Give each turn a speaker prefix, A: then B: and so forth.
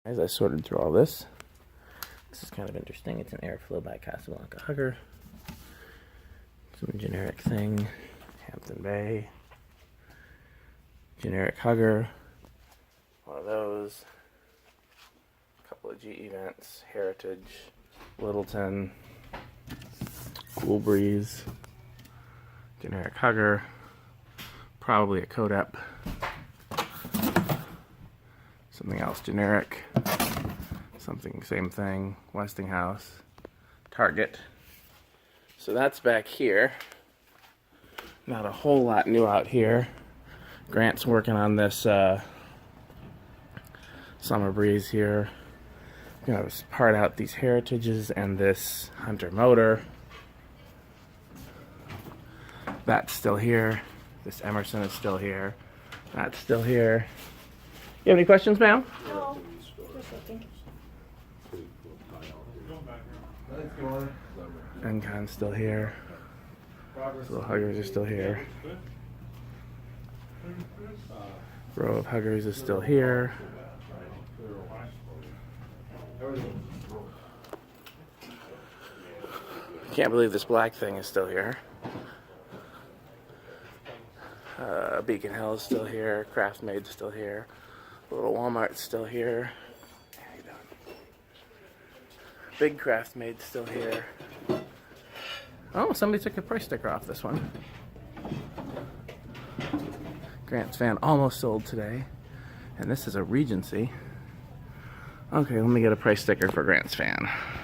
A: As I sorted through all this, this is kind of interesting. It's an airflow by Casablanca Hugger. Some generic thing, Hampton Bay. Generic Hugger. One of those. A couple of GE vents, Heritage, Littleton, Cool Breeze. Generic Hugger. Probably a Codep. Something else generic. Something, same thing. Westinghouse. Target. So that's back here. Not a whole lot new out here. Grant's working on this Summer Breeze here. I'm gonna part out these Heritages and this Hunter motor. That's still here. This Emerson is still here. That's still here. You have any questions, ma'am?
B: No. Just looking.
A: Encon's still here. These little Huggers are still here. Row of Huggers is still here. Can't believe this black thing is still here. Beacon Hill is still here. Craftmade's still here. Little Walmart's still here. How you doing? Big Craftmade's still here. Oh, somebody took a price sticker off this one. Grant's fan almost sold today. And this is a Regency. Okay, let me get a price sticker for Grant's fan.